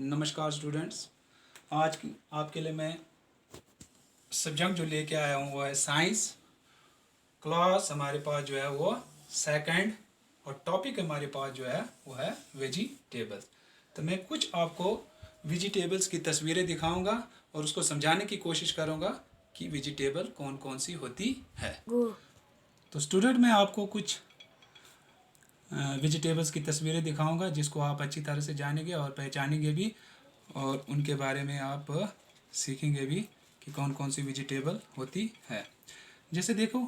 नमस्कार स्टूडेंट्स। आज आपके लिए मैं सब्जेक्ट जो लेके आया हूँ वो है साइंस। क्लास हमारे पास जो है वो सेकंड और टॉपिक हमारे पास जो है वो है वेजिटेबल्स। तो मैं कुछ आपको वेजिटेबल्स की तस्वीरें दिखाऊंगा और उसको समझाने की कोशिश करूंगा कि वेजिटेबल कौन कौन सी होती है। तो स्टूडेंट मैं आपको कुछ वेजिटेबल्स की तस्वीरें दिखाऊंगा जिसको आप अच्छी तरह से जानेंगे और पहचानेंगे भी, और उनके बारे में आप सीखेंगे भी कि कौन कौन सी वेजिटेबल होती है। जैसे देखो,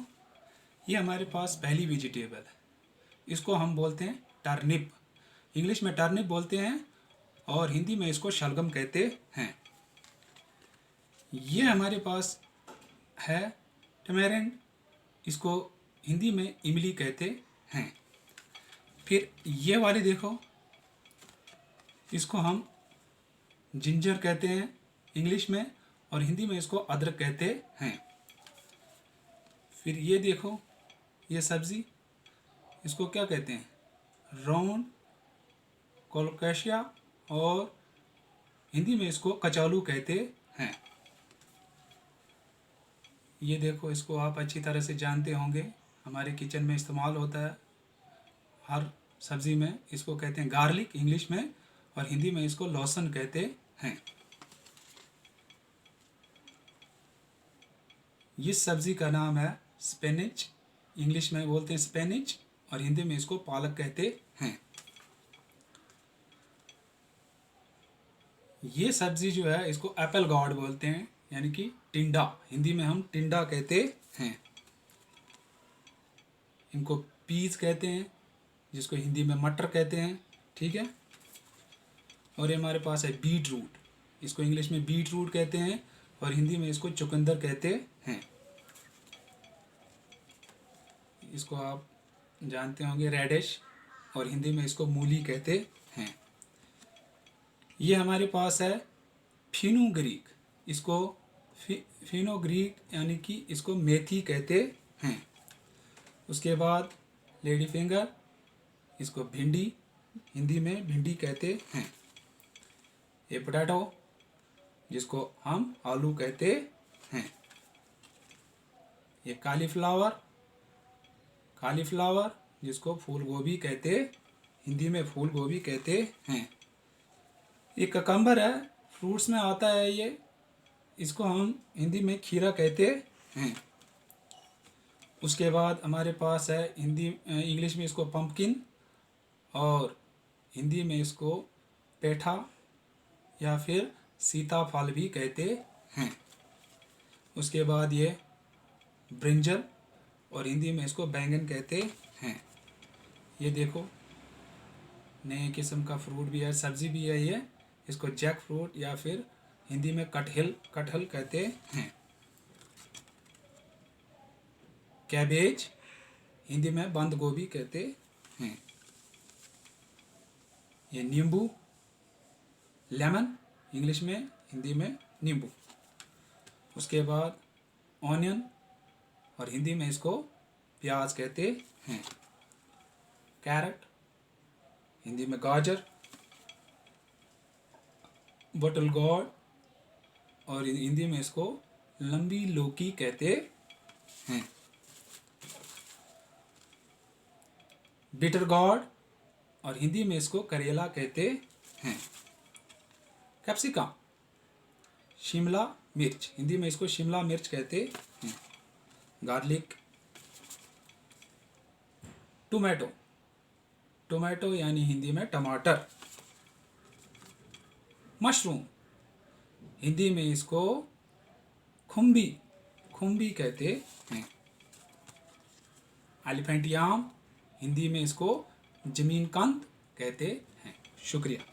ये हमारे पास पहली वेजिटेबल है, इसको हम बोलते हैं टर्निप। इंग्लिश में टर्निप बोलते हैं और हिंदी में इसको शलगम कहते हैं। ये हमारे पास है टमेरेंट, इसको हिंदी में इमली कहते हैं। फिर ये वाले देखो, इसको हम जिंजर कहते हैं इंग्लिश में, और हिंदी में इसको अदरक कहते हैं। फिर ये देखो, ये सब्ज़ी, इसको क्या कहते हैं? राउंड कोलोकेशिया, और हिंदी में इसको कचालू कहते हैं। ये देखो, इसको आप अच्छी तरह से जानते होंगे, हमारे किचन में इस्तेमाल होता है हर सब्ज़ी में। इसको कहते हैं गार्लिक इंग्लिश में, और हिंदी में इसको लहसुन कहते हैं। इस सब्ज़ी का नाम है स्पिनच, इंग्लिश में बोलते हैं स्पिनच, और हिंदी में इसको पालक कहते हैं। ये सब्ज़ी जो है इसको एप्पल गॉड बोलते हैं, यानी कि टिंडा, हिंदी में हम टिंडा कहते हैं। इनको पीस कहते हैं, जिसको हिंदी में मटर कहते हैं, ठीक है। और ये हमारे पास है बीट रूट, इसको इंग्लिश में बीट रूट कहते हैं, और हिंदी में इसको चुकंदर कहते हैं। इसको आप जानते होंगे रेडिश, और हिंदी में इसको मूली कहते हैं। ये हमारे पास है फिनुग्रीक, इसको फिनोग्रीक यानी कि इसको मेथी कहते हैं। उसके बाद लेडी फिंगर, इसको भिंडी, हिंदी में भिंडी कहते हैं। ये पोटैटो, जिसको हम आलू कहते हैं। ये कालीफ्लावर, जिसको फूल गोभी कहते, हिंदी में फूल गोभी कहते हैं। ये ककम्बर है, फ्रूट्स में आता है ये, इसको हम हिंदी में खीरा कहते हैं। उसके बाद हमारे पास है इंग्लिश में इसको पंपकिन, और हिंदी में इसको पेठा या फिर सीताफल भी कहते हैं। उसके बाद ये ब्रिंजल, और हिंदी में इसको बैंगन कहते हैं। ये देखो, नए किस्म का फ्रूट भी है, सब्जी भी है ये, इसको जैक फ्रूट या फिर हिंदी में कटहल कहते हैं। कैबेज, हिंदी में बंद गोभी कहते हैं। ये नींबू, लेमन इंग्लिश में, हिंदी में नींबू। उसके बाद ऑनियन, और हिंदी में इसको प्याज कहते हैं। कैरेट, हिंदी में गाजर। बटल गॉड, और हिंदी में इसको लंबी लौकी कहते हैं। बिटर गॉड, और हिंदी में इसको करेला कहते हैं। कैप्सिकम, शिमला मिर्च, हिंदी में इसको शिमला मिर्च कहते हैं। गार्लिक, टोमेटो यानी हिंदी में टमाटर। मशरूम, हिंदी में इसको खुम्बी कहते हैं। एलिफेंट याम, हिंदी में इसको जमीन कंद कहते हैं। शुक्रिया।